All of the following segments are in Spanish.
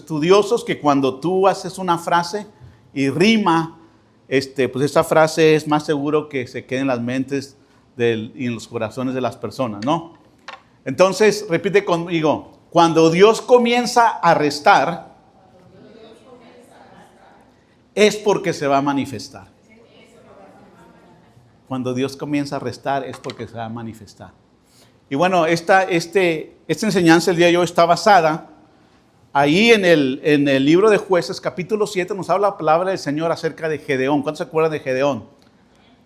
estudiosos que cuando tú haces una frase y rima, pues esa frase es más seguro que se quede en las mentes y en los corazones de las personas, ¿no? Entonces, repite conmigo, cuando Dios comienza a restar, es porque se va a manifestar. Cuando Dios comienza a restar, es porque se va a manifestar. Y bueno, esta enseñanza el día de hoy está basada ahí en el libro de Jueces, capítulo 7, nos habla la palabra del Señor acerca de Gedeón. ¿Cuántos se acuerdan de Gedeón?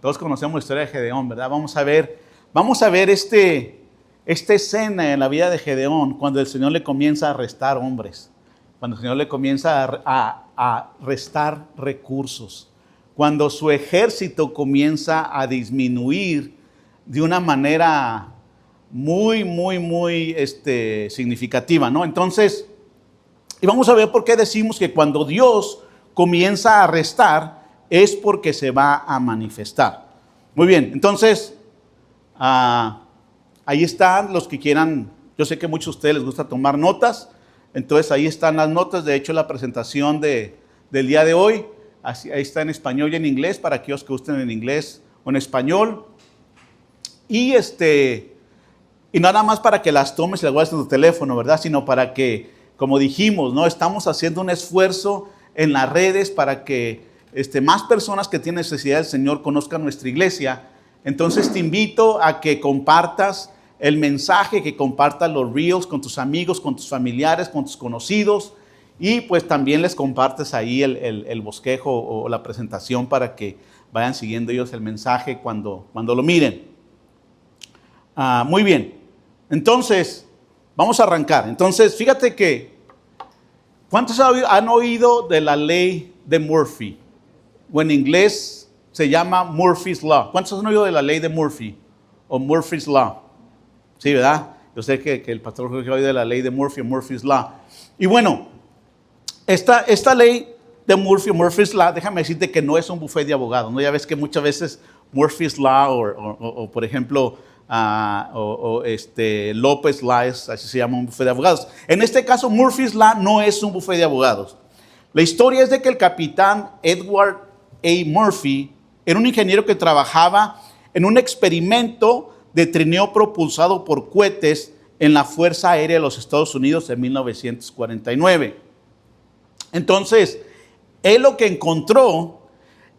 Todos conocemos la historia de Gedeón, ¿verdad? Vamos a ver esta escena en la vida de Gedeón cuando el Señor le comienza a restar hombres, cuando el Señor le comienza a restar recursos, cuando su ejército comienza a disminuir de una manera muy significativa, ¿no? Entonces, y vamos a ver por qué decimos que cuando Dios comienza a restar es porque se va a manifestar. Muy bien, entonces, ahí están los que quieran. Yo sé que a muchos de ustedes les gusta tomar notas, entonces ahí están las notas. De hecho, la presentación del día de hoy, ahí está en español y en inglés, para aquellos que gusten en inglés o en español. Y nada más para que las tomes y las guardes en tu teléfono, ¿verdad? Sino para que, como dijimos, ¿no? Estamos haciendo un esfuerzo en las redes para que más personas que tienen necesidad del Señor conozcan nuestra iglesia. Entonces te invito a que compartas el mensaje, que compartas los reels con tus amigos, con tus familiares, con tus conocidos, y pues también les compartes ahí el bosquejo o la presentación para que vayan siguiendo ellos el mensaje cuando lo miren. Muy bien, entonces vamos a arrancar. Entonces fíjate que, ¿cuántos han oído de la ley de Murphy? O en inglés se llama Murphy's Law. ¿Cuántos han oído de la ley de Murphy? O Murphy's Law. Sí, ¿verdad? Yo sé que el pastor Jorge ha oído de la ley de Murphy o Murphy's Law. Y bueno, esta ley de Murphy o Murphy's Law, déjame decirte que no es un buffet de abogados, ¿no? Ya ves que muchas veces Murphy's Law o por ejemplo, López Law, así se llama un buffet de abogados. En este caso, Murphy's Law no es un buffet de abogados. La historia es de que el capitán Edward A. Murphy era un ingeniero que trabajaba en un experimento de trineo propulsado por cohetes en la Fuerza Aérea de los Estados Unidos en 1949. Entonces, él lo que encontró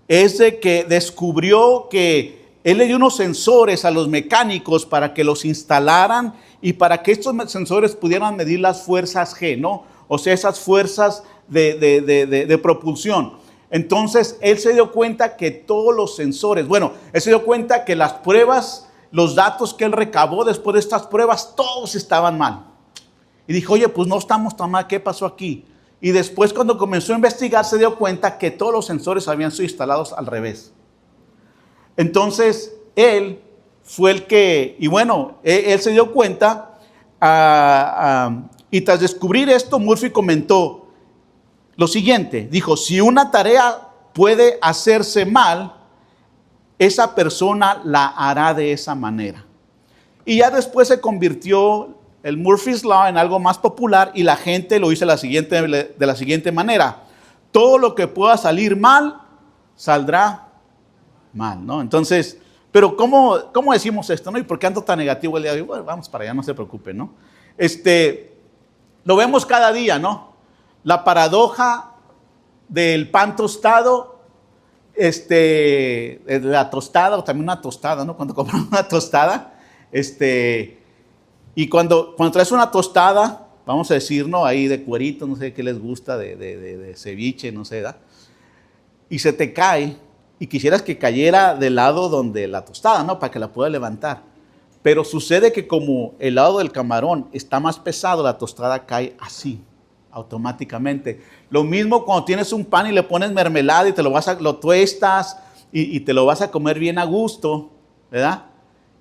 es de que descubrió que él le dio unos sensores a los mecánicos para que los instalaran y para que estos sensores pudieran medir las fuerzas G, ¿no? O sea, esas fuerzas de propulsión. Entonces, él se dio cuenta que todos los sensores, él se dio cuenta que las pruebas, los datos que él recabó después de estas pruebas, todos estaban mal. Y dijo, oye, pues no estamos tan mal, ¿qué pasó aquí? Y después, cuando comenzó a investigar, se dio cuenta que todos los sensores habían sido instalados al revés. Entonces, él fue el que, él se dio cuenta, y tras descubrir esto, Murphy comentó lo siguiente, dijo, si una tarea puede hacerse mal, esa persona la hará de esa manera. Y ya después se convirtió el Murphy's Law en algo más popular y la gente lo hizo de la siguiente manera. Todo lo que pueda salir mal, saldrá mal, ¿no? Entonces, pero ¿cómo decimos esto, no? ¿Y por qué ando tan negativo el día de hoy? Bueno, vamos para allá, no se preocupen, ¿no? Lo vemos cada día, ¿no? La paradoja del pan tostado, la tostada, o también una tostada, ¿no? Cuando compramos una tostada, y cuando traes una tostada, vamos a decir, ¿no? Ahí de cuerito, no sé qué les gusta, de ceviche, no sé, ¿da? Y se te cae, y quisieras que cayera del lado donde la tostada, ¿no? Para que la puedas levantar. Pero sucede que como el lado del camarón está más pesado, la tostada cae así, automáticamente. Lo mismo cuando tienes un pan y le pones mermelada y lo tuestas y te lo vas a comer bien a gusto, ¿verdad?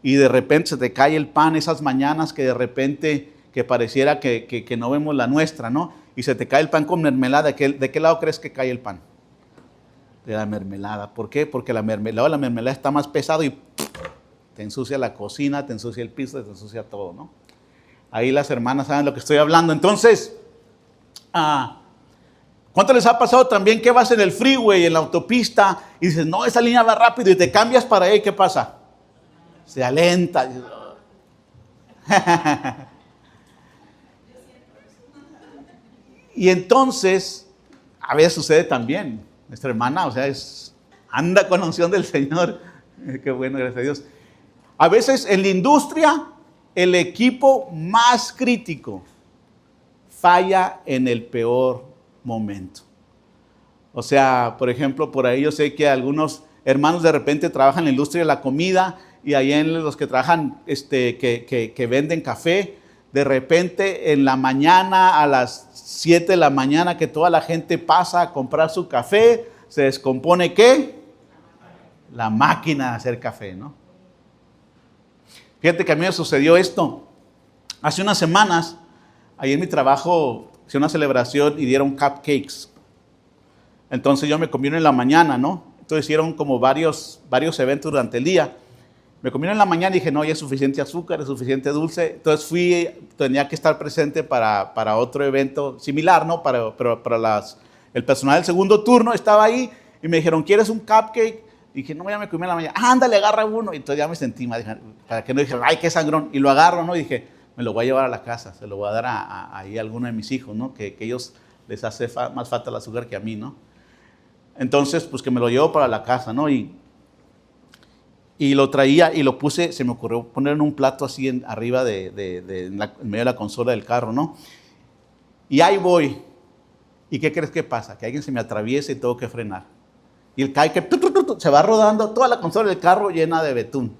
Y de repente se te cae el pan, esas mañanas que de repente que pareciera que no vemos la nuestra, ¿no? Y se te cae el pan con mermelada. ¿De qué lado crees que cae el pan? De la mermelada. ¿Por qué? Porque la mermelada está más pesado y te ensucia la cocina, te ensucia el piso, te ensucia todo, ¿no? Ahí las hermanas saben lo que estoy hablando. Entonces, ¿Cuánto les ha pasado también que vas en el freeway, en la autopista, y dices, no, esa línea va rápido, y te cambias para ahí, ¿qué pasa? Se alenta. Y entonces, a veces sucede también. Nuestra hermana, o sea, anda con la unción del Señor. Qué bueno, gracias a Dios. A veces en la industria, el equipo más crítico falla en el peor momento. O sea, por ejemplo, por ahí yo sé que algunos hermanos de repente trabajan en la industria de la comida, y ahí en los que trabajan, que venden café, de repente en la mañana, a las 7 de la mañana, que toda la gente pasa a comprar su café, se descompone ¿qué? La máquina de hacer café, ¿no? Fíjate que a mí me sucedió esto. Hace unas semanas, ahí en mi trabajo, hice una celebración y dieron cupcakes. Entonces yo me comí uno en la mañana, ¿no? Entonces hicieron como varios eventos durante el día. Me comí uno en la mañana y dije, no, ya es suficiente azúcar, es suficiente dulce. Entonces tenía que estar presente para otro evento similar, ¿no? Pero para el personal del segundo turno estaba ahí y me dijeron, ¿quieres un cupcake? Y dije, no, ya me comí en la mañana. Ándale, agarra uno. Y entonces ya me sentí mal, para que no dijeran, ay, qué sangrón. Y lo agarro, ¿no? Y dije, me lo voy a llevar a la casa, se lo voy a dar ahí a alguno de mis hijos, ¿no? Que ellos les hace más falta el azúcar que a mí, ¿no? Entonces, pues que me lo llevo para la casa, ¿no? Y lo traía y lo puse, se me ocurrió poner en un plato así arriba en medio de la consola del carro, ¿no? Y ahí voy. ¿Y qué crees que pasa? Que alguien se me atraviesa y tengo que frenar. Y el cupcake se va rodando, toda la consola del carro llena de betún.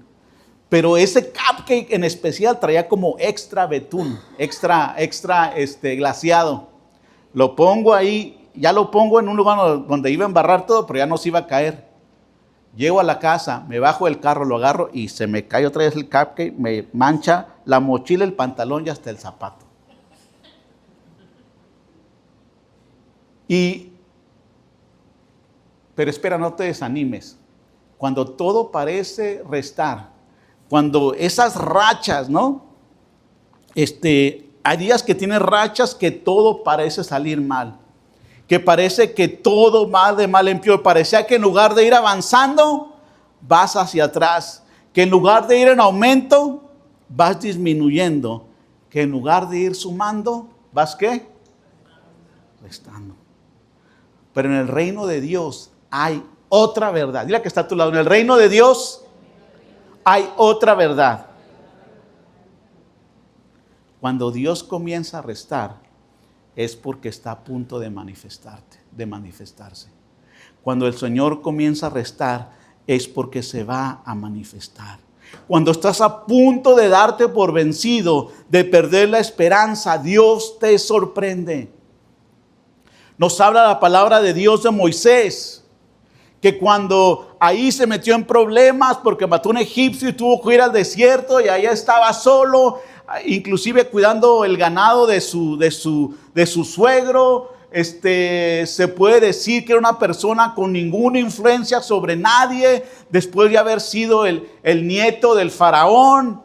Pero ese cupcake en especial traía como extra betún, extra glaseado. Lo pongo ahí, ya lo pongo en un lugar donde iba a embarrar todo, pero ya no se iba a caer. Llego a la casa, me bajo del carro, lo agarro y se me cae otra vez el cupcake, me mancha la mochila, el pantalón y hasta el zapato. Pero espera, no te desanimes. Cuando todo parece restar, cuando esas rachas, ¿no? Hay días que tienes rachas que todo parece salir mal. Que parece que todo va de mal en peor. Parecía que en lugar de ir avanzando, vas hacia atrás. Que en lugar de ir en aumento, vas disminuyendo. Que en lugar de ir sumando, vas ¿qué? Restando. Pero en el reino de Dios hay otra verdad. Dile que está a tu lado. En el reino de Dios hay otra verdad. Cuando Dios comienza a restar, es porque está a punto de manifestarse. Cuando el Señor comienza a restar, es porque se va a manifestar. Cuando estás a punto de darte por vencido, de perder la esperanza, Dios te sorprende. Nos habla la palabra de Dios de Moisés, que cuando ahí se metió en problemas porque mató a un egipcio y tuvo que ir al desierto y allá estaba solo, inclusive cuidando el ganado de su suegro. Se puede decir que era una persona con ninguna influencia sobre nadie, después de haber sido el nieto del faraón.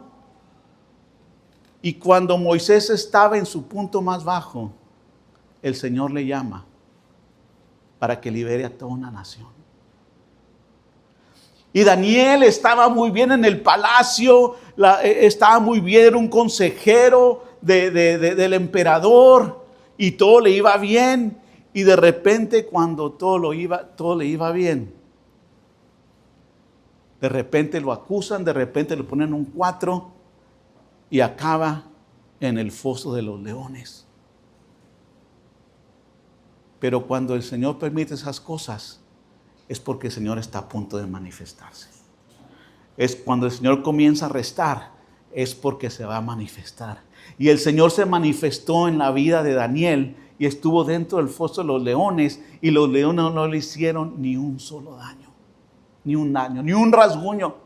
Y cuando Moisés estaba en su punto más bajo, el Señor le llama para que libere a toda una nación. Y Daniel estaba muy bien en el palacio, estaba muy bien, era un consejero del emperador y todo le iba bien. Y de repente cuando todo le iba bien, de repente lo acusan, de repente le ponen un 4 y acaba en el foso de los leones. Pero cuando el Señor permite esas cosas, es porque el Señor está a punto de manifestarse. Es cuando el Señor comienza a restar, es porque se va a manifestar. Y el Señor se manifestó en la vida de Daniel y estuvo dentro del foso de los leones, y los leones no le hicieron ni un solo daño, ni un daño, ni un rasguño.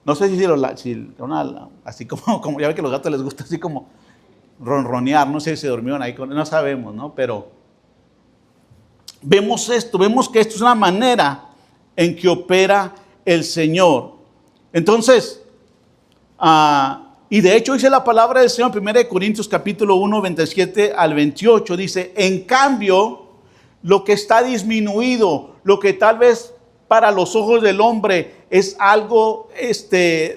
No sé así como ya ve que a los gatos les gusta así como ronronear, no sé si se durmieron ahí, no sabemos, ¿no? Pero vemos que esto es una manera en que opera el Señor. Entonces, y de hecho dice la palabra del Señor en 1 Corintios capítulo 1, 27 al 28, dice, en cambio, lo que está disminuido, lo que tal vez para los ojos del hombre es algo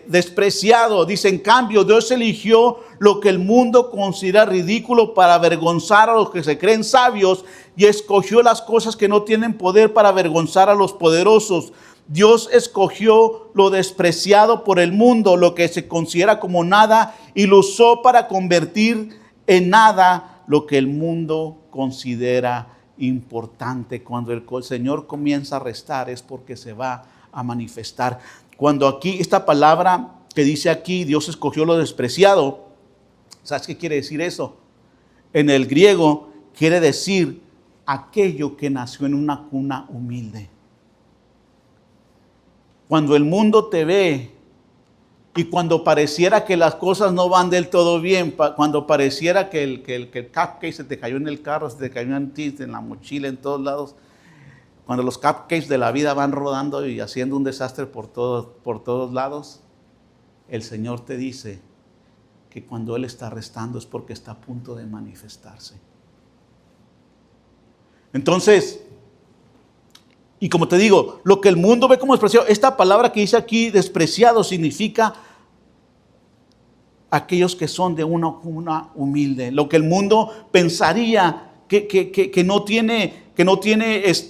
despreciado. Dice, en cambio, Dios eligió lo que el mundo considera ridículo para avergonzar a los que se creen sabios, y escogió las cosas que no tienen poder para avergonzar a los poderosos. Dios escogió lo despreciado por el mundo, lo que se considera como nada, y lo usó para convertir en nada lo que el mundo considera importante. Cuando el Señor comienza a restar es porque se va a manifestar. Cuando aquí esta palabra que dice aquí, Dios escogió lo despreciado, ¿sabes qué quiere decir eso? En el griego quiere decir aquello que nació en una cuna humilde. Cuando el mundo te ve y cuando pareciera que las cosas no van del todo bien, cuando pareciera que el cupcake se te cayó en el carro, se te cayó en ti, en la mochila, en todos lados, cuando los cupcakes de la vida van rodando y haciendo un desastre por todos lados, el Señor te dice que cuando Él está restando es porque está a punto de manifestarse. Entonces, y como te digo, lo que el mundo ve como despreciado, esta palabra que dice aquí, despreciado, significa aquellos que son de una cuna humilde. Lo que el mundo pensaría que no tiene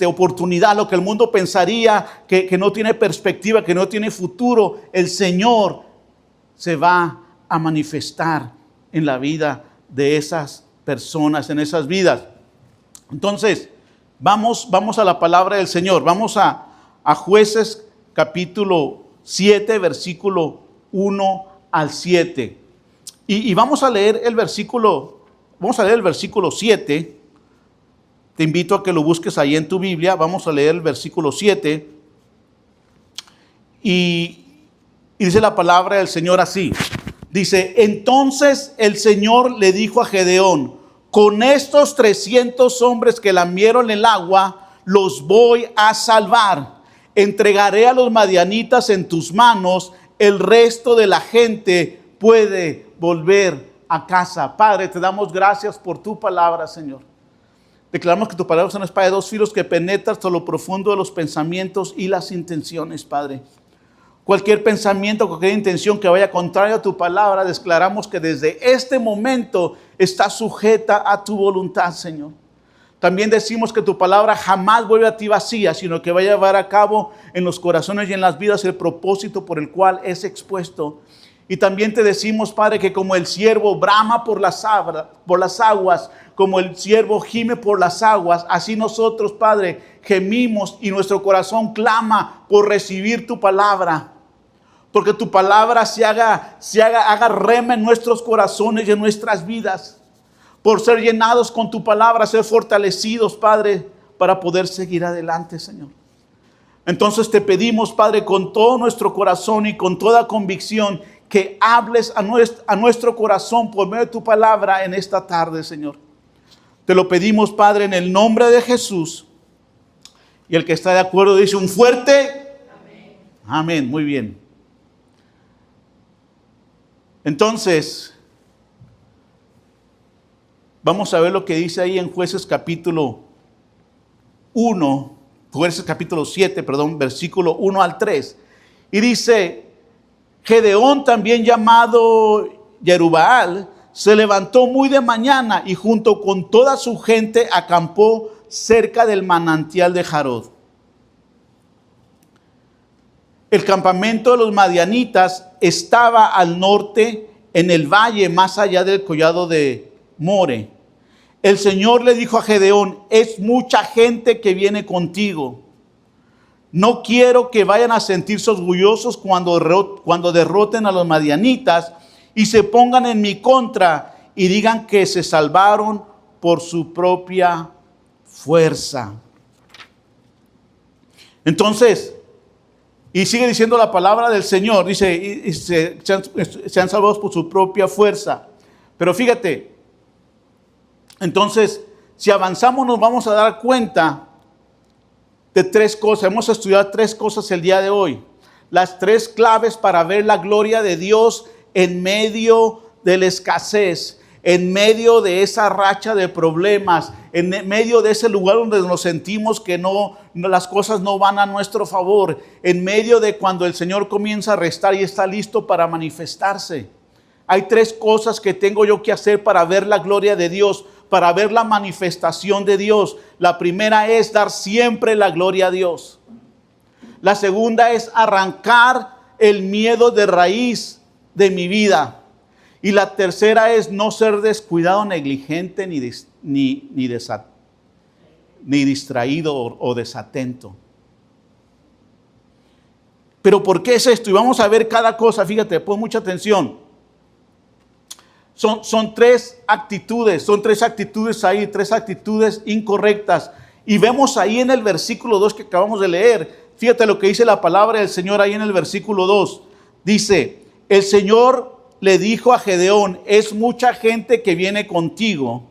oportunidad, lo que el mundo pensaría que no tiene perspectiva, que no tiene futuro, el Señor se va a manifestar en la vida de esas personas, en esas vidas. Entonces, vamos a la palabra del Señor. Vamos a Jueces capítulo 7, versículo 1 al 7. Y vamos a leer el versículo 7. Te invito a que lo busques ahí en tu Biblia. Vamos a leer el versículo 7. Y dice la palabra del Señor así. Dice, entonces el Señor le dijo a Gedeón, con estos 300 hombres que lamieron el agua, los voy a salvar. Entregaré a los madianitas en tus manos, el resto de la gente puede volver a casa. Padre, te damos gracias por tu palabra, Señor. Declaramos que tu palabra es una espada de dos filos que penetra hasta lo profundo de los pensamientos y las intenciones, Padre. Cualquier pensamiento, cualquier intención que vaya contrario a tu palabra, declaramos que desde este momento está sujeta a tu voluntad, Señor. También decimos que tu palabra jamás vuelve a ti vacía, sino que va a llevar a cabo en los corazones y en las vidas el propósito por el cual es expuesto. Y también te decimos, Padre, que como el ciervo brama por las aguas, como el ciervo gime por las aguas, así nosotros, Padre, gemimos y nuestro corazón clama por recibir tu palabra. Porque tu palabra se haga rema en nuestros corazones y en nuestras vidas. Por ser llenados con tu palabra, ser fortalecidos, Padre, para poder seguir adelante, Señor. Entonces te pedimos, Padre, con todo nuestro corazón y con toda convicción, que hables a nuestro corazón por medio de tu palabra en esta tarde, Señor. Te lo pedimos, Padre, en el nombre de Jesús. Y el que está de acuerdo dice un fuerte amén. Amén, muy bien. Entonces, vamos a ver lo que dice ahí en Jueces capítulo 7, versículo 1 al 3. Y dice, Gedeón, también llamado Jerubbaal, se levantó muy de mañana y junto con toda su gente acampó cerca del manantial de Jarod. El campamento de los madianitas estaba al norte, en el valle más allá del collado de More. El Señor le dijo a Gedeón, es mucha gente que viene contigo. No quiero que vayan a sentirse orgullosos cuando derroten a los madianitas y se pongan en mi contra y digan que se salvaron por su propia fuerza. Entonces, y sigue diciendo la palabra del Señor, dice, se han salvado por su propia fuerza. Pero fíjate, entonces, si avanzamos nos vamos a dar cuenta de tres cosas. Hemos estudiado tres cosas el día de hoy. Las tres claves para ver la gloria de Dios en medio de la escasez. en medio de esa racha de problemas, en medio de ese lugar donde nos sentimos que las cosas no van a nuestro favor, en medio de cuando el Señor comienza a restar y está listo para manifestarse. Hay 3 cosas que tengo yo que hacer para ver la gloria de Dios, para ver la manifestación de Dios. La primera es dar siempre la gloria a Dios. La segunda es arrancar el miedo de raíz de mi vida. Y la tercera es no ser descuidado, negligente, ni distraído o desatento. Pero ¿por qué es esto? Y vamos a ver cada cosa. Fíjate, pon mucha atención. Son 3 actitudes ahí, 3 actitudes incorrectas. Y vemos ahí en el versículo 2 que acabamos de leer. Fíjate lo que dice la palabra del Señor ahí en el versículo 2. Dice, el Señor le dijo a Gedeón, es mucha gente que viene contigo.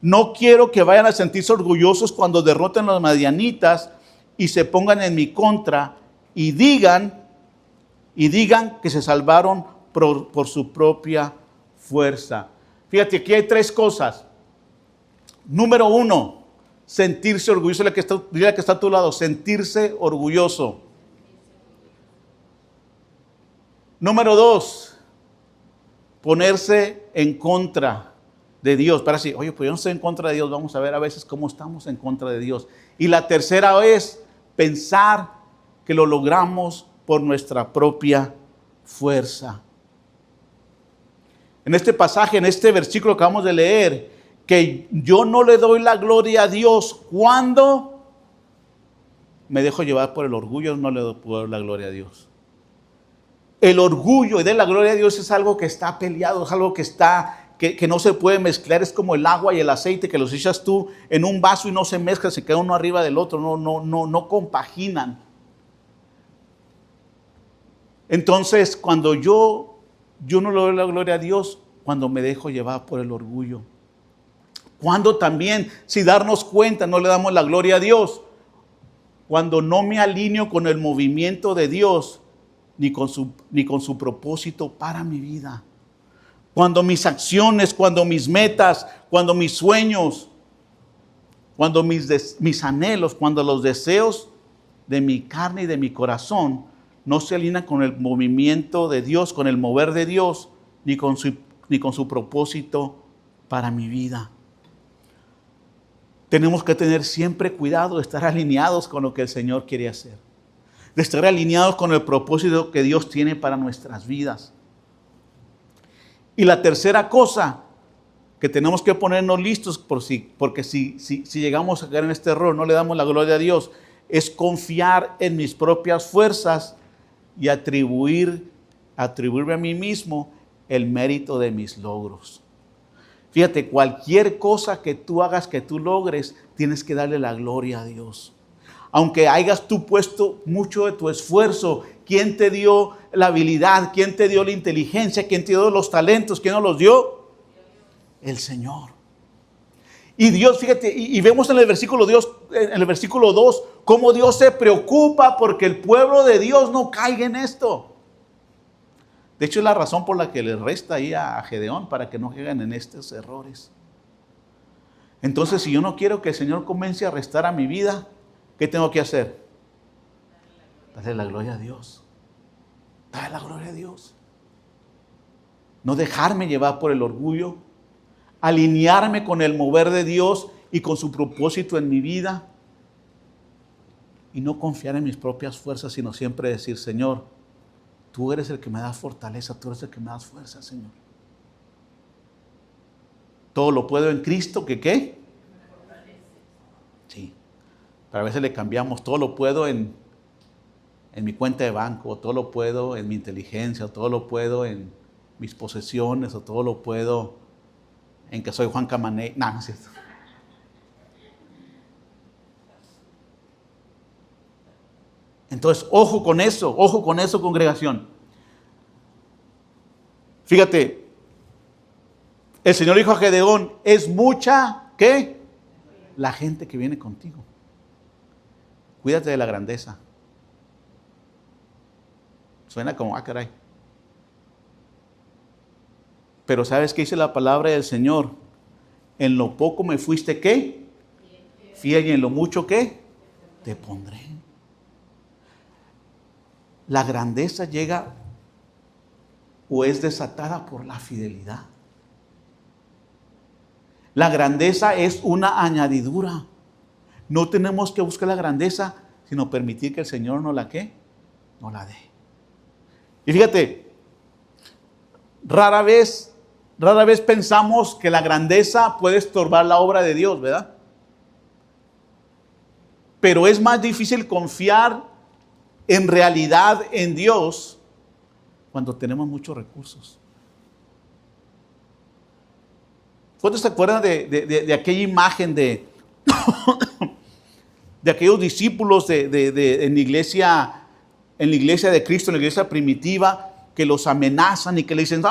No quiero que vayan a sentirse orgullosos cuando derroten a los madianitas y se pongan en mi contra y digan que se salvaron por su propia fuerza. Fíjate, aquí hay 3 cosas. Número 1, sentirse orgulloso. Dile a que está a tu lado, sentirse orgulloso. Número 2, ponerse en contra de Dios. Para decir, oye, pues yo no estoy en contra de Dios. Vamos a ver a veces cómo estamos en contra de Dios. Y la tercera es pensar que lo logramos por nuestra propia fuerza. En este pasaje, en este versículo que acabamos de leer, que yo no le doy la gloria a Dios cuando me dejo llevar por el orgullo, no le doy la gloria a Dios. El orgullo y de la gloria a Dios es algo que está peleado, es algo que no se puede mezclar. Es como el agua y el aceite que los echas tú en un vaso y no se mezclan, se queda uno arriba del otro, no compaginan. Entonces, cuando yo no le doy la gloria a Dios, cuando me dejo llevar por el orgullo. Cuando también, si darnos cuenta, no le damos la gloria a Dios. Cuando no me alineo con el movimiento de Dios, ni con su propósito para mi vida. Cuando mis acciones, cuando mis metas, cuando mis sueños, cuando mis anhelos, cuando los deseos de mi carne y de mi corazón no se alinean con el movimiento de Dios, con el mover de Dios, ni con su propósito para mi vida. Tenemos que tener siempre cuidado de estar alineados con lo que el Señor quiere hacer, de estar alineados con el propósito que Dios tiene para nuestras vidas. Y la tercera cosa que tenemos que ponernos listos porque si llegamos a caer en este error, no le damos la gloria a Dios, es confiar en mis propias fuerzas y atribuirme a mí mismo el mérito de mis logros. Fíjate, cualquier cosa que tú hagas, que tú logres, tienes que darle la gloria a Dios. Aunque hayas tú puesto mucho de tu esfuerzo, ¿quién te dio la habilidad? ¿Quién te dio la inteligencia? ¿Quién te dio los talentos? ¿Quién nos los dio? El Señor. Y Dios, fíjate, y vemos en el versículo 2, cómo Dios se preocupa porque el pueblo de Dios no caiga en esto. De hecho, es la razón por la que le resta ahí a Gedeón, para que no caigan en estos errores. Entonces, si yo no quiero que el Señor comience a restar a mi vida, ¿qué tengo que hacer? Darle la gloria a Dios. Darle la gloria a Dios. No dejarme llevar por el orgullo. Alinearme con el mover de Dios y con su propósito en mi vida. Y no confiar en mis propias fuerzas, sino siempre decir, Señor, tú eres el que me das fortaleza, tú eres el que me das fuerza, Señor. Todo lo puedo en Cristo, ¿que qué? Sí. Pero a veces le cambiamos, todo lo puedo en mi cuenta de banco, o todo lo puedo en mi inteligencia, o todo lo puedo en mis posesiones, o todo lo puedo en que soy Juan Camané. No, no es cierto. Entonces, ojo con eso, congregación. Fíjate, el Señor dijo a Gedeón, es mucha, ¿qué? La gente que viene contigo. Cuídate de la grandeza. Suena como, caray. Pero ¿sabes qué dice la palabra del Señor? En lo poco me fuiste, ¿qué? Fiel, y en lo mucho, ¿qué? Te pondré. La grandeza llega o es desatada por la fidelidad. La grandeza es una añadidura. No tenemos que buscar la grandeza, sino permitir que el Señor nos la, ¿qué? Nos la dé. Y fíjate, rara vez pensamos que la grandeza puede estorbar la obra de Dios, ¿verdad? Pero es más difícil confiar en realidad en Dios cuando tenemos muchos recursos. ¿Cuántos se acuerdan de aquella imagen de aquellos discípulos en la iglesia de Cristo, en la iglesia primitiva, que los amenazan y que le dicen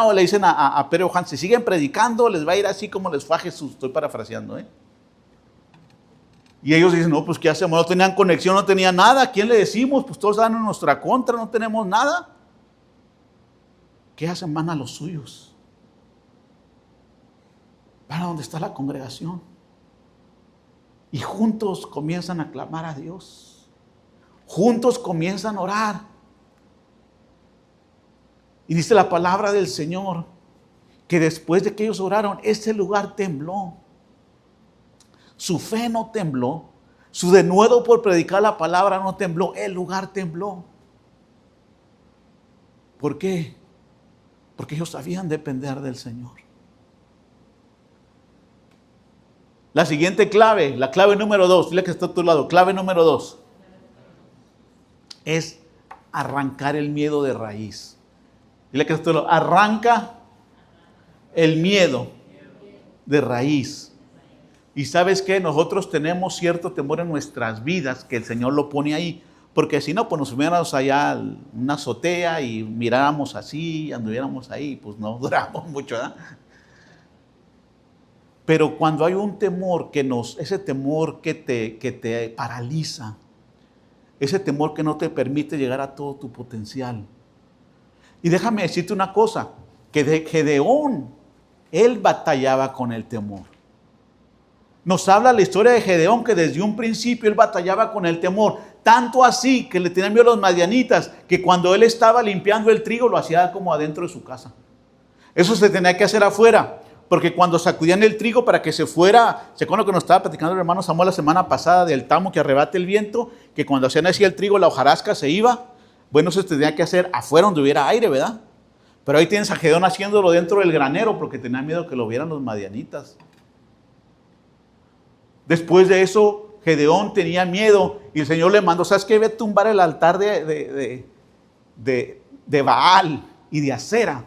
a Pedro y Juan, si siguen predicando, les va a ir así como les fue a Jesús? Estoy parafraseando, Y ellos dicen, no, pues ¿qué hacemos? No tenían conexión, no tenían nada. ¿A quién le decimos? Pues todos dan en nuestra contra, no tenemos nada. ¿Qué hacen? Van a los suyos. Van a donde está la congregación. Y juntos comienzan a clamar a Dios. Juntos comienzan a orar. Y dice la palabra del Señor que después de que ellos oraron, ese lugar tembló. Su fe no tembló. Su denuedo por predicar la palabra no tembló. El lugar tembló. ¿Por qué? Porque ellos sabían depender del Señor. La siguiente clave, la clave número 2, dile que está a tu lado, clave número 2, es arrancar el miedo de raíz. Dile que está a tu lado, arranca el miedo de raíz. Y ¿sabes qué? Nosotros tenemos cierto temor en nuestras vidas, que el Señor lo pone ahí, porque si no, pues nos subiéramos allá a una azotea y miráramos así, anduviéramos ahí, pues no duramos mucho, ¿verdad? Pero cuando hay un temor ese temor que te paraliza, ese temor que no te permite llegar a todo tu potencial. Y déjame decirte una cosa, que de Gedeón, él batallaba con el temor. Nos habla la historia de Gedeón, que desde un principio él batallaba con el temor. Tanto así que le tenían miedo a los madianitas, que cuando él estaba limpiando el trigo, lo hacía como adentro de su casa. Eso se tenía que hacer afuera. Porque cuando sacudían el trigo para que se fuera, ¿se acuerdan que nos estaba platicando el hermano Samuel la semana pasada del tamo que arrebate el viento? Que cuando hacían así el trigo, la hojarasca se iba. Bueno, eso se tenía que hacer afuera donde hubiera aire, ¿verdad? Pero ahí tienes a Gedeón haciéndolo dentro del granero porque tenía miedo que lo vieran los madianitas. Después de eso, Gedeón tenía miedo y el Señor le mandó, ¿sabes qué? Ve a tumbar el altar de Baal y de Acera.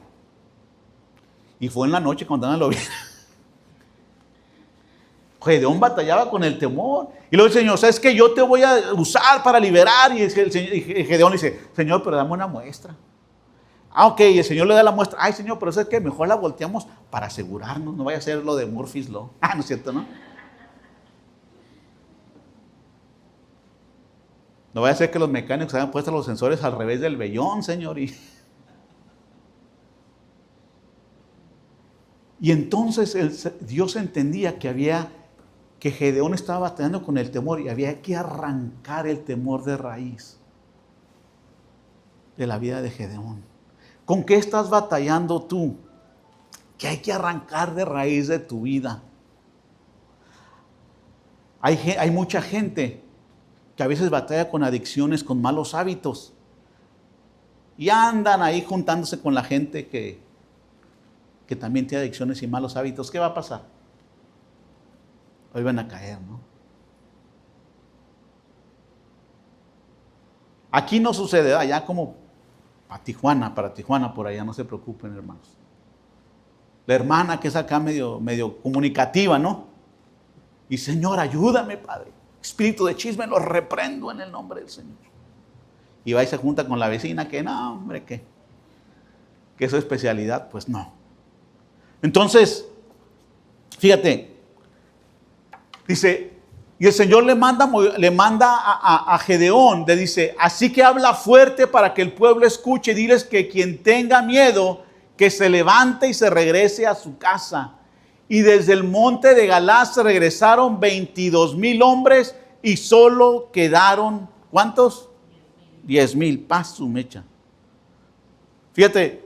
Y fue en la noche cuando nadie lo vio. Gedeón batallaba con el temor. Y luego el Señor, ¿sabes qué? Yo te voy a usar para liberar. Y Gedeón dice, Señor, pero dame una muestra. Ok, y el Señor le da la muestra. Ay, Señor, pero eso es que mejor la volteamos para asegurarnos. No vaya a ser lo de Murphy's Law. No es cierto, ¿no? No vaya a ser que los mecánicos hayan puesto los sensores al revés del vellón, Señor. Y entonces Dios entendía que Gedeón estaba batallando con el temor y había que arrancar el temor de raíz de la vida de Gedeón. ¿Con qué estás batallando tú? Que hay que arrancar de raíz de tu vida. Hay mucha gente que a veces batalla con adicciones, con malos hábitos. Y andan ahí juntándose con la gente que también tiene adicciones y malos hábitos. ¿Qué va a pasar? Hoy van a caer, ¿no? Aquí no sucede, allá como para Tijuana, por allá, no se preocupen, hermanos. La hermana que es acá medio comunicativa, ¿no? Y Señor, ayúdame, Padre. Espíritu de chisme, lo reprendo en el nombre del Señor. Y va y se junta con la vecina que no, hombre, que es su especialidad, pues no. Entonces, fíjate, dice, y el Señor le manda a Gedeón, le dice, así que habla fuerte para que el pueblo escuche, diles que quien tenga miedo, que se levante y se regrese a su casa. Y desde el monte de Galaad se regresaron 22,000 hombres y solo quedaron, ¿cuántos? 10,000. Paz su mecha. Fíjate,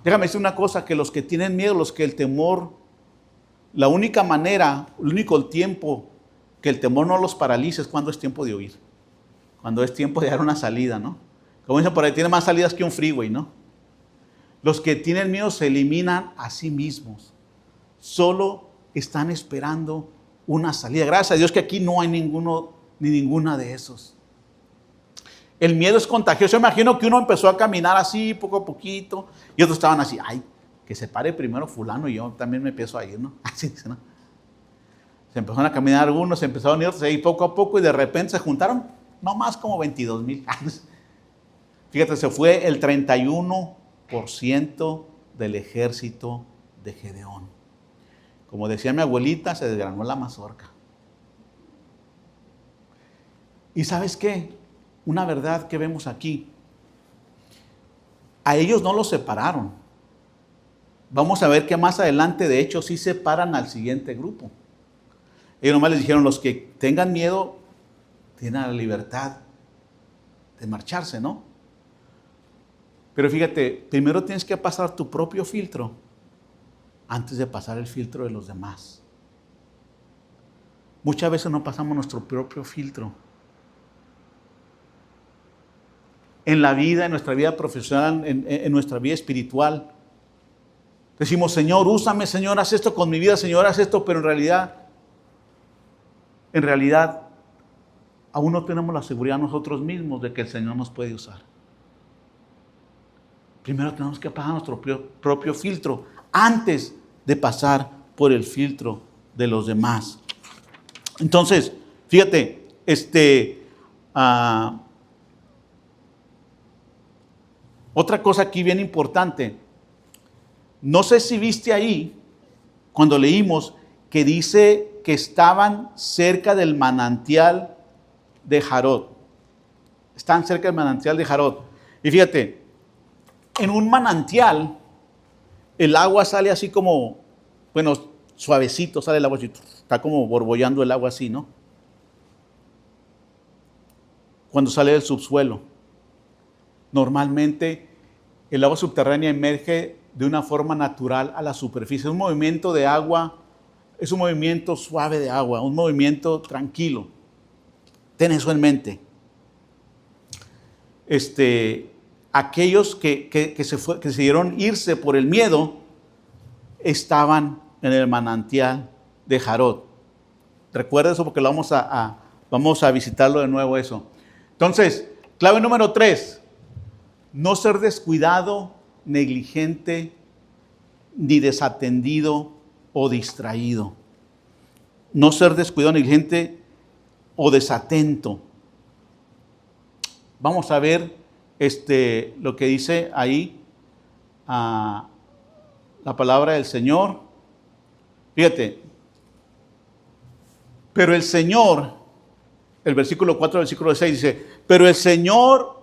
déjame decir una cosa, que los que tienen miedo, los que el temor, la única manera, el único tiempo que el temor no los paralice es cuando es tiempo de huir. Cuando es tiempo de dar una salida, ¿no? Como dicen por ahí, tiene más salidas que un freeway, ¿no? Los que tienen miedo se eliminan a sí mismos. Solo están esperando una salida. Gracias a Dios que aquí no hay ninguno ni ninguna de esos. El miedo es contagioso. Yo imagino que uno empezó a caminar así, poco a poquito, y otros estaban así, ay, que se pare primero fulano y yo también me empiezo a ir, ¿no? Así dice, ¿no? Se empezaron a caminar algunos, se empezaron a ir otros ahí poco a poco y de repente se juntaron no más como 22,000. Fíjate, se fue el 31% del ejército de Gedeón. Como decía mi abuelita, se desgranó la mazorca. ¿Y sabes qué? Una verdad que vemos aquí. A ellos no los separaron. Vamos a ver que más adelante, de hecho, sí separan al siguiente grupo. Ellos nomás les dijeron, los que tengan miedo, tienen la libertad de marcharse, ¿no? Pero fíjate, primero tienes que pasar tu propio filtro antes de pasar el filtro de los demás. Muchas veces no pasamos nuestro propio filtro. En la vida, en nuestra vida profesional, en nuestra vida espiritual. Decimos, Señor, úsame, Señor, haz esto con mi vida, Señor, haz esto, pero en realidad, aún no tenemos la seguridad nosotros mismos de que el Señor nos puede usar. Primero tenemos que pasar nuestro propio filtro antes de pasar por el filtro de los demás. Entonces, fíjate, otra cosa aquí bien importante. No sé si viste ahí, cuando leímos, que dice que estaban cerca del manantial de Jarod. Están cerca del manantial de Jarod. Y fíjate, en un manantial, el agua sale así como, bueno, suavecito sale el agua, así, está como borbollando el agua así, ¿no? Cuando sale del subsuelo. Normalmente, el agua subterránea emerge de una forma natural a la superficie. Es un movimiento de agua, es un movimiento suave de agua, un movimiento tranquilo. Ten eso en mente. Aquellos que decidieron irse por el miedo estaban en el manantial de Jarod. Recuerda eso porque vamos a visitarlo de nuevo eso. Entonces, clave número 3. No ser descuidado, negligente, ni desatendido o distraído. No ser descuidado, negligente o desatento. Vamos a ver lo que dice ahí la palabra del Señor. Fíjate, pero el Señor, el versículo 4 del versículo 6 dice, pero el Señor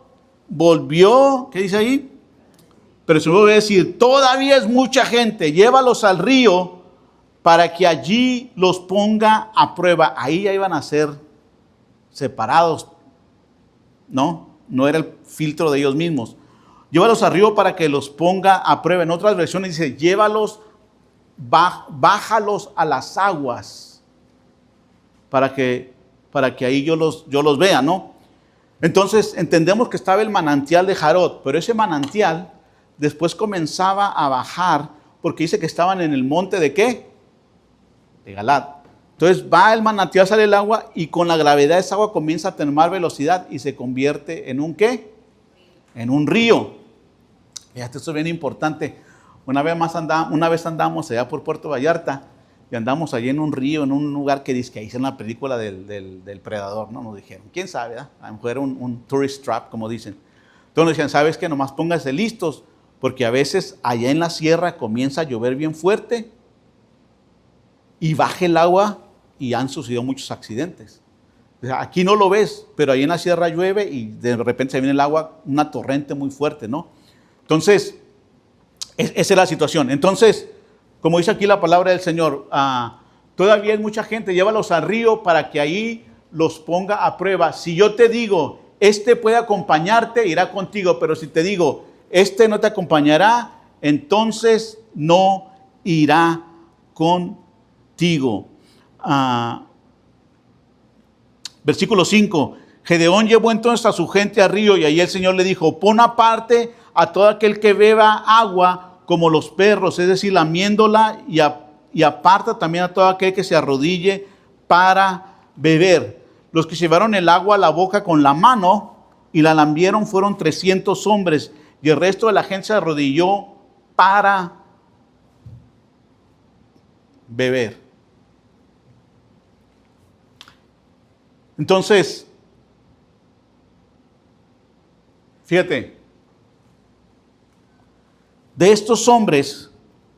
volvió, ¿qué dice ahí? Pero el Señor volvió a decir, todavía es mucha gente, llévalos al río para que allí los ponga a prueba. Ahí ya iban a ser separados, ¿no? No era el filtro de ellos mismos. Llévalos al río para que los ponga a prueba. En otras versiones dice, llévalos, bájalos a las aguas para que ahí yo los vea, ¿no? Entonces entendemos que estaba el manantial de Jarod, pero ese manantial después comenzaba a bajar porque dice que estaban en el monte de ¿qué? De Galaad. Entonces va el manantial, sale el agua y con la gravedad de esa agua comienza a tomar velocidad y se convierte en un ¿qué? En un río. Fíjate, esto es bien importante. Una vez andamos allá por Puerto Vallarta y andamos allí en un río, en un lugar que dice que ahí es en la película del Predador, ¿no? Nos dijeron, ¿quién sabe? ¿Eh? A lo mejor era un tourist trap, como dicen. Entonces nos decían, ¿sabes qué? Nomás pónganse listos, porque a veces allá en la sierra comienza a llover bien fuerte y baja el agua y han sucedido muchos accidentes. O sea, aquí no lo ves, pero ahí en la sierra llueve y de repente se viene el agua, una torrente muy fuerte, ¿no? Entonces, Esa es la situación. Entonces, como dice aquí la palabra del Señor, todavía hay mucha gente, llévalos al río para que ahí los ponga a prueba. Si yo te digo, este puede acompañarte, irá contigo, pero si te digo, este no te acompañará, entonces no irá contigo. Versículo 5. Gedeón llevó entonces a su gente al río y ahí el Señor le dijo, pon aparte a todo aquel que beba agua como los perros, es decir, lamiéndola, y aparta también a todo aquel que se arrodille para beber. Los que llevaron el agua a la boca con la mano y la lambieron fueron 300 hombres, y el resto de la gente se arrodilló para beber. Entonces, fíjate, de estos hombres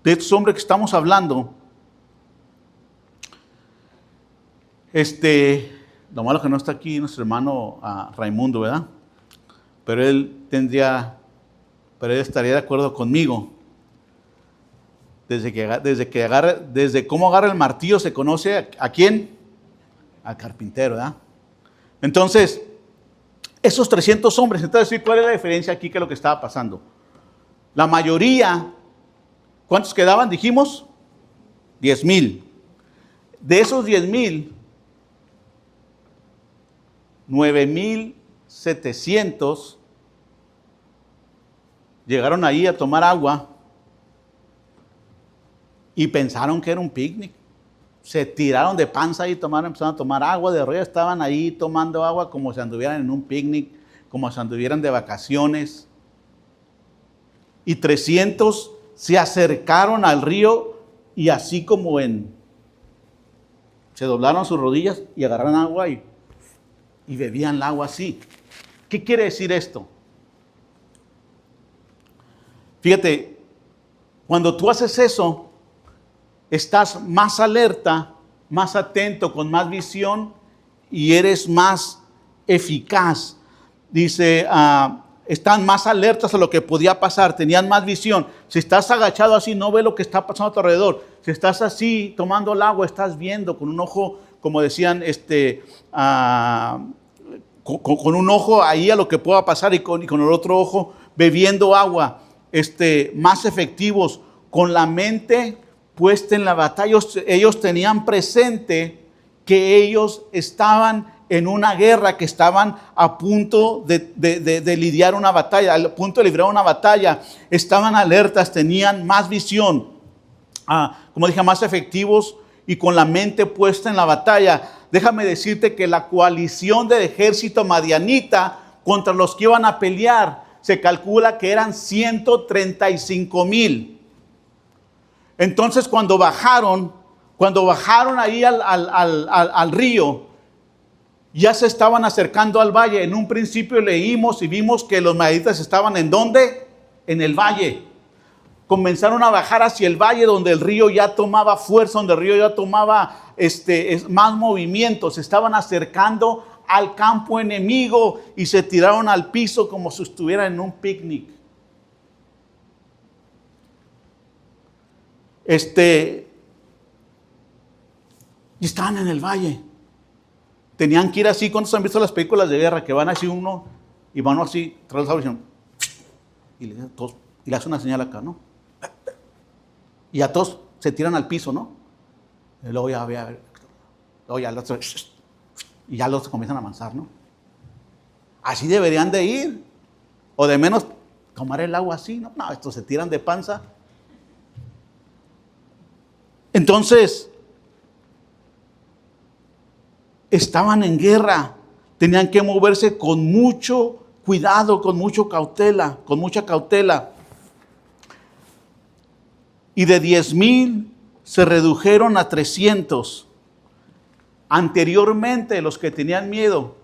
que estamos hablando, lo malo que no está aquí nuestro hermano Raimundo, ¿verdad? Pero él estaría de acuerdo conmigo. Desde cómo agarra el martillo se conoce a quién, al carpintero, ¿verdad? Entonces, esos 300 hombres, entonces, ¿cuál es la diferencia aquí que es lo que estaba pasando? La mayoría, ¿cuántos quedaban? Dijimos, 10,000. De esos 10,000, 9,700 llegaron ahí a tomar agua y pensaron que era un picnic. Se tiraron de panza y empezaron a tomar agua de río. Estaban ahí tomando agua como si anduvieran en un picnic, como si anduvieran de vacaciones. Y 300 se acercaron al río y así como se doblaron sus rodillas y agarraron agua y bebían el agua así. ¿Qué quiere decir esto? Fíjate, cuando tú haces eso, estás más alerta, más atento, con más visión y eres más eficaz. Dice, están más alertas a lo que podía pasar, tenían más visión. Si estás agachado así, no ves lo que está pasando a tu alrededor. Si estás así tomando el agua, estás viendo con un ojo, como decían, con un ojo ahí a lo que pueda pasar y con el otro ojo bebiendo agua, más efectivos, con la mente puesta en la batalla. Ellos tenían presente que ellos estaban en una guerra, que estaban a punto de lidiar una batalla, a punto de librar una batalla. Estaban alertas, tenían más visión, como dije, más efectivos y con la mente puesta en la batalla. Déjame decirte que la coalición del ejército madianita contra los que iban a pelear, se calcula que eran 135,000. Entonces cuando bajaron ahí al río, ya se estaban acercando al valle. En un principio leímos y vimos que los madianitas estaban ¿en dónde? En el valle. Comenzaron a bajar hacia el valle donde el río ya tomaba fuerza, donde el río ya tomaba más movimiento. Se estaban acercando al campo enemigo y se tiraron al piso como si estuvieran en un picnic. Y estaban en el valle. Tenían que ir así. ¿Cuántos han visto las películas de guerra? Que van así uno y van así tras los árboles y le hace una señal acá, ¿no? Y a todos se tiran al piso, ¿no? Y luego ya los comienzan a avanzar, ¿no? Así deberían de ir. O de menos tomar el agua así, ¿no? No, estos se tiran de panza. Entonces, estaban en guerra. Tenían que moverse con mucho cuidado, con mucha cautela. Y de 10,000 se redujeron a 300. Anteriormente, los que tenían miedo,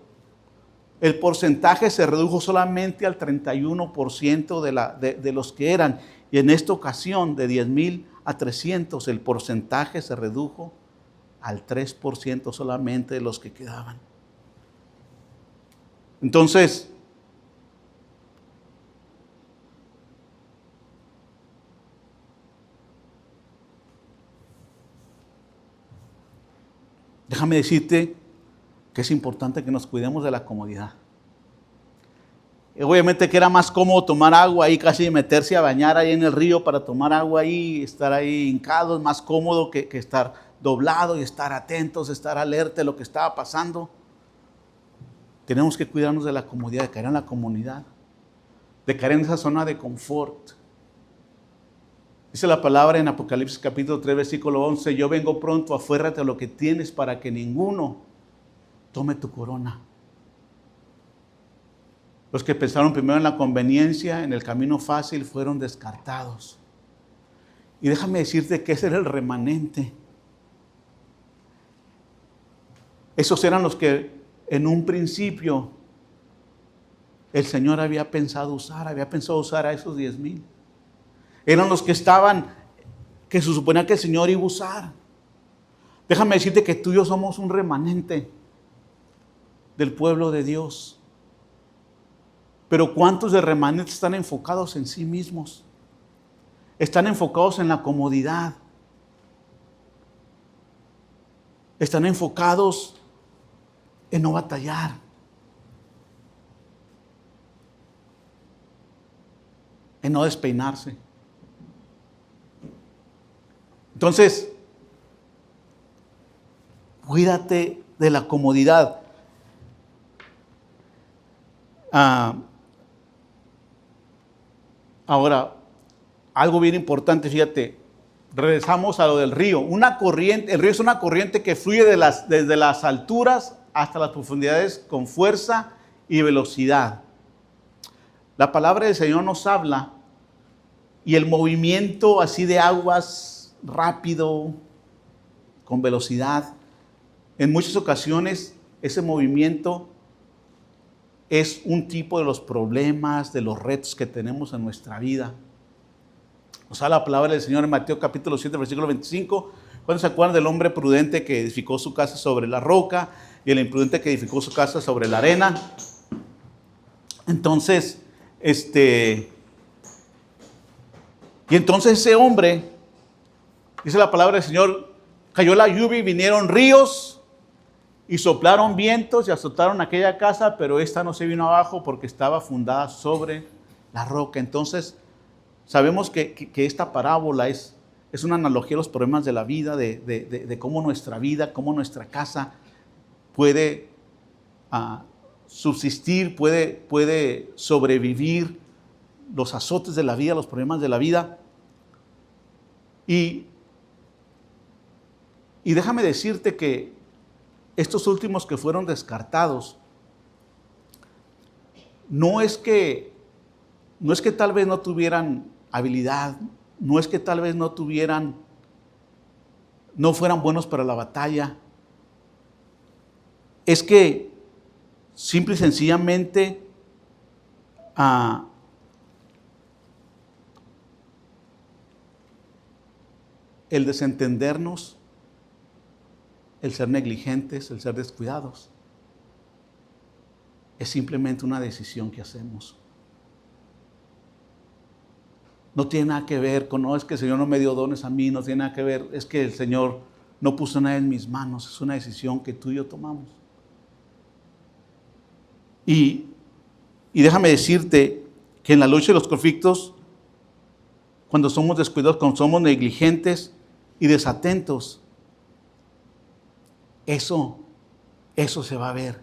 el porcentaje se redujo solamente al 31% de los que eran. Y en esta ocasión, de 10,000 a 300, el porcentaje se redujo al 3% solamente de los que quedaban. Entonces, Déjame decirte que es importante que nos cuidemos de la comodidad. Obviamente que era más cómodo tomar agua ahí, casi meterse a bañar ahí en el río para tomar agua ahí, estar ahí hincado, es más cómodo que estar doblado y estar atentos, estar alerta de lo que estaba pasando. Tenemos que cuidarnos de la comodidad, de caer en la comunidad, de caer en esa zona de confort. Dice la palabra en Apocalipsis capítulo 3, versículo 11, yo vengo pronto, afuérrate de lo que tienes para que ninguno tome tu corona. Los que pensaron primero en la conveniencia, en el camino fácil, fueron descartados. Y déjame decirte que ese era el remanente. Esos eran los que en un principio el Señor había pensado usar a esos 10,000. Eran los que estaban, que se suponía que el Señor iba a usar. Déjame decirte que tú y yo somos un remanente del pueblo de Dios. Pero ¿cuántos de remanentes están enfocados en sí mismos? Están enfocados en la comodidad. Están enfocados en no batallar. En no despeinarse. Entonces, cuídate de la comodidad. Ahora, algo bien importante, fíjate, regresamos a lo del río. El río es una corriente que fluye desde las alturas hasta las profundidades con fuerza y velocidad. La palabra del Señor nos habla y el movimiento así de aguas rápido, con velocidad, en muchas ocasiones ese movimiento es un tipo de los problemas, de los retos que tenemos en nuestra vida. Nos habla la palabra del Señor en Mateo capítulo 7, versículo 25. ¿Cuándo se acuerdan del hombre prudente que edificó su casa sobre la roca y el imprudente que edificó su casa sobre la arena? Entonces, y entonces ese hombre, dice la palabra del Señor, cayó la lluvia y vinieron ríos y soplaron vientos y azotaron aquella casa, pero esta no se vino abajo porque estaba fundada sobre la roca. Entonces, sabemos que esta parábola es una analogía a los problemas de la vida, de cómo nuestra vida, cómo nuestra casa puede subsistir, puede sobrevivir los azotes de la vida, los problemas de la vida. Y déjame decirte que estos últimos que fueron descartados, no es que tal vez no tuvieran habilidad, no es que tal vez no fueran buenos para la batalla, es que simple y sencillamente el desentendernos, el ser negligentes, el ser descuidados, es simplemente una decisión que hacemos. No tiene nada que ver con, no, es que el Señor no me dio dones a mí, no tiene nada que ver, es que el Señor no puso nada en mis manos, es una decisión que tú y yo tomamos. Y déjame decirte que en la lucha de los conflictos, cuando somos descuidados, cuando somos negligentes y desatentos, eso se va a ver.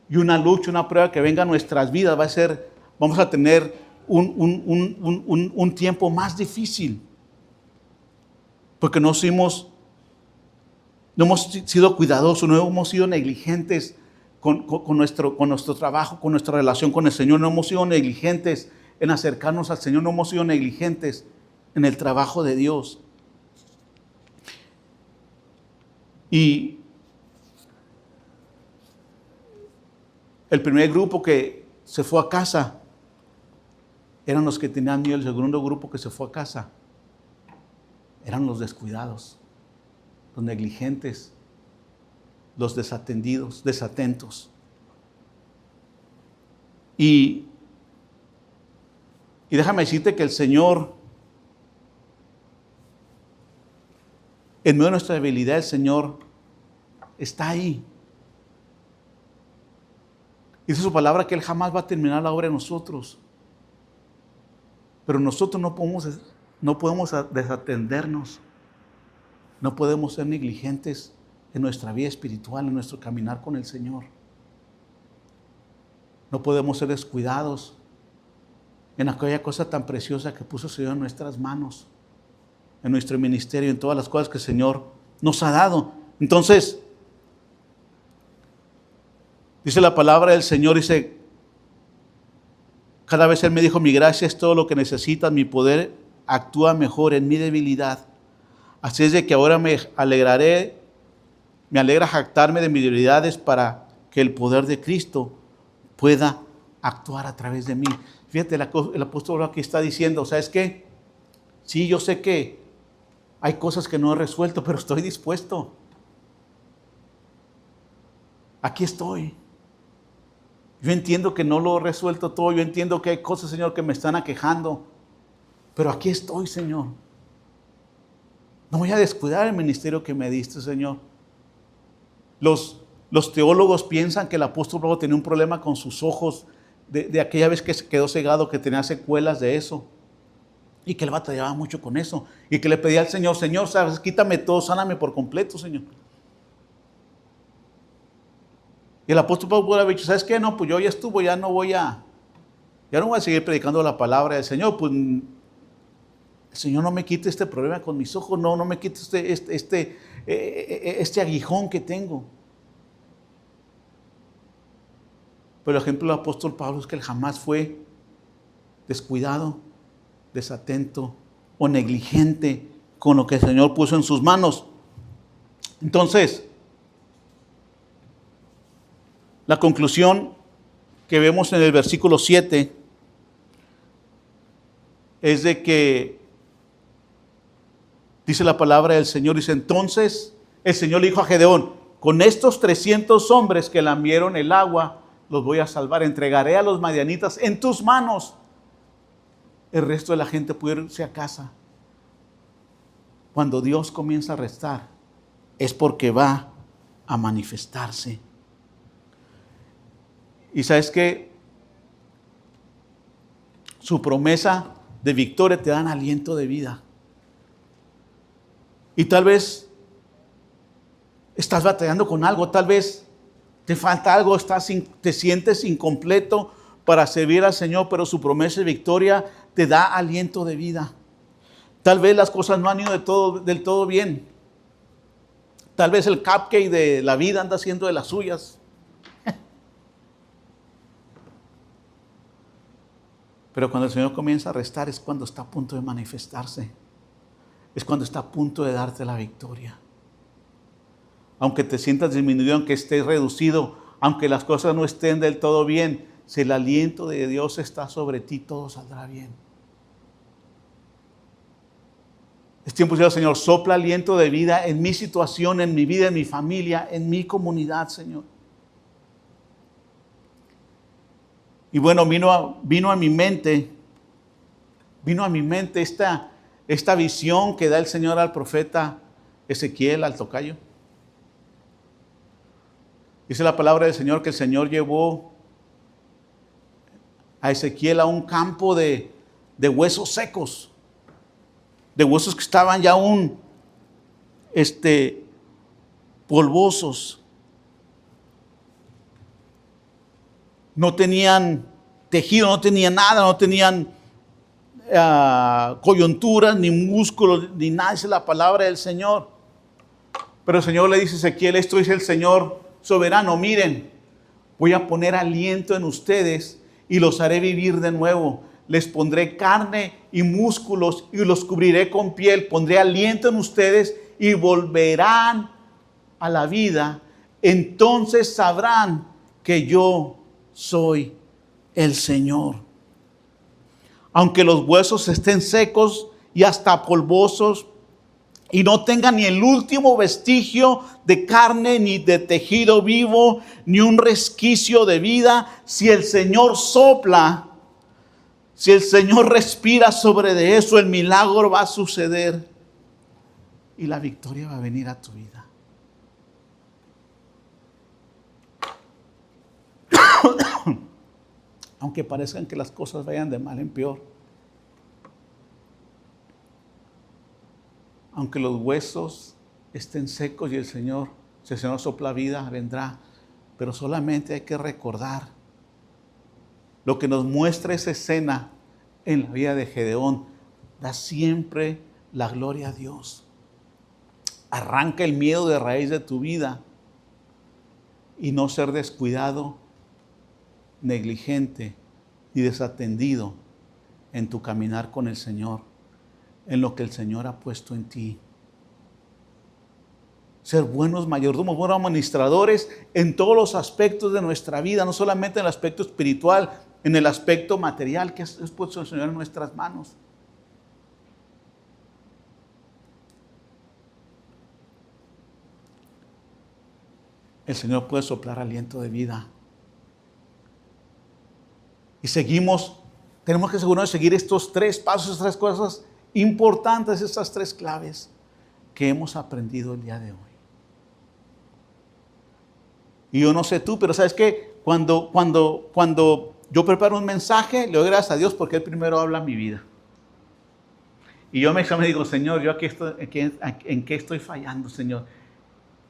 Y una lucha, una prueba que venga a nuestras vidas vamos a tener un tiempo más difícil. Porque no hemos sido cuidadosos, no hemos sido negligentes con nuestro trabajo, con nuestra relación con el Señor. No hemos sido negligentes en acercarnos al Señor, no hemos sido negligentes en el trabajo de Dios. Y el primer grupo que se fue a casa eran los que tenían miedo. El segundo grupo que se fue a casa eran los descuidados, los negligentes, los desatendidos, desatentos. Y déjame decirte que el Señor, en medio de nuestra debilidad, el Señor está ahí. Dice su palabra que Él jamás va a terminar la obra en nosotros. Pero nosotros no podemos desatendernos. No podemos ser negligentes en nuestra vida espiritual, en nuestro caminar con el Señor. No podemos ser descuidados en aquella cosa tan preciosa que puso el Señor en nuestras manos, en nuestro ministerio, en todas las cosas que el Señor nos ha dado. Entonces, dice la palabra del Señor, dice, cada vez Él me dijo, mi gracia es todo lo que necesitas, mi poder actúa mejor en mi debilidad. Así es de que ahora me alegra jactarme de mis debilidades para que el poder de Cristo pueda actuar a través de mí. Fíjate, el apóstol aquí está diciendo, ¿sabes qué? Sí, yo sé que hay cosas que no he resuelto, pero estoy dispuesto. Aquí estoy. Yo entiendo que no lo he resuelto todo, yo entiendo que hay cosas, Señor, que me están aquejando, pero aquí estoy, Señor. No voy a descuidar el ministerio que me diste, Señor. Los teólogos piensan que el apóstol Pablo tenía un problema con sus ojos de aquella vez que se quedó cegado, que tenía secuelas de eso. Y que él batallaba mucho con eso. Y que le pedía al Señor, Señor, ¿sabes? Quítame todo, sáname por completo, Señor. Y el apóstol Pablo pudo haber dicho, ¿sabes qué? No, pues yo ya estuvo, ya no voy a seguir predicando la palabra del Señor. Pues el Señor no me quite este problema con mis ojos, no me quite este aguijón que tengo. Pero el ejemplo del apóstol Pablo es que él jamás fue descuidado, desatento o negligente con lo que el Señor puso en sus manos. Entonces, la conclusión que vemos en el versículo 7 es de que dice la palabra del Señor, dice, entonces el Señor le dijo a Gedeón, con estos 300 hombres que lamieron el agua, los voy a salvar, entregaré a los madianitas en tus manos. El resto de la gente puede irse a casa. Cuando Dios comienza a restar, es porque va a manifestarse. Y sabes que su promesa de victoria te dan aliento de vida. Y tal vez estás batallando con algo, tal vez te falta algo, te sientes incompleto para servir al Señor, pero su promesa de victoria te da aliento de vida. Tal vez las cosas no han ido del todo bien. Tal vez el cupcake de la vida anda haciendo de las suyas. Pero cuando el Señor comienza a restar es cuando está a punto de manifestarse. Es cuando está a punto de darte la victoria. Aunque te sientas disminuido, aunque estés reducido, aunque las cosas no estén del todo bien, si el aliento de Dios está sobre ti, todo saldrá bien. Es tiempo de decir, Señor, sopla aliento de vida en mi situación, en mi vida, en mi familia, en mi comunidad, Señor. Y bueno, vino a mi mente esta visión que da el Señor al profeta Ezequiel, al tocayo. Dice la palabra del Señor que el Señor llevó a Ezequiel a un campo de huesos secos, de huesos que estaban ya aún polvosos. No tenían tejido, no tenían nada, no tenían coyunturas, ni músculos, ni nada, dice la palabra del Señor. Pero el Señor le dice a Ezequiel, esto dice el Señor soberano, miren, voy a poner aliento en ustedes y los haré vivir de nuevo. Les pondré carne y músculos y los cubriré con piel. Pondré aliento en ustedes y volverán a la vida. Entonces sabrán que yo soy el Señor. Aunque los huesos estén secos y hasta polvosos y no tengan ni el último vestigio de carne, ni de tejido vivo, ni un resquicio de vida, si el Señor sopla, si el Señor respira sobre de eso, el milagro va a suceder y la victoria va a venir a tu vida. aunque parezcan que las cosas vayan de mal en peor. Aunque los huesos estén secos y el Señor, si el Señor sopla vida, vendrá. Pero solamente hay que recordar lo que nos muestra esa escena en la vida de Gedeón. Da siempre la gloria a Dios. Arranca el miedo de raíz de tu vida y no ser descuidado, negligente y desatendido en tu caminar con el Señor, en lo que el Señor ha puesto en ti. Ser buenos mayordomos, buenos administradores en todos los aspectos de nuestra vida, no solamente en el aspecto espiritual, en el aspecto material que es puesto el Señor en nuestras manos. El Señor puede soplar aliento de vida. Y tenemos que asegurarnos de seguir estos 3 pasos, estas 3 cosas importantes, estas 3 claves que hemos aprendido el día de hoy. Y yo no sé tú, pero ¿sabes qué? Cuando yo preparo un mensaje, le doy gracias a Dios porque Él primero habla a mi vida. Y yo me digo, Señor, yo ¿en qué estoy fallando, Señor?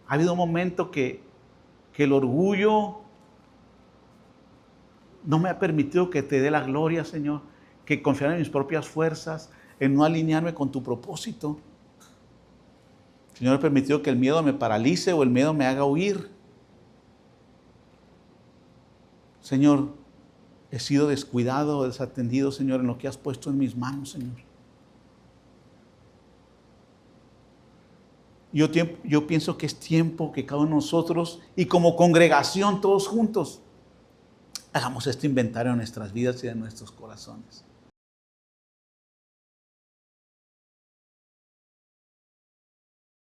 Ha habido un momento que el orgullo no me ha permitido que te dé la gloria, Señor, que confiar en mis propias fuerzas, en no alinearme con tu propósito. Señor, he permitido que el miedo me paralice o el miedo me haga huir. Señor, he sido descuidado o desatendido, Señor, en lo que has puesto en mis manos, Señor. Yo pienso que es tiempo que cada uno de nosotros y como congregación todos juntos hagamos este inventario de nuestras vidas y de nuestros corazones.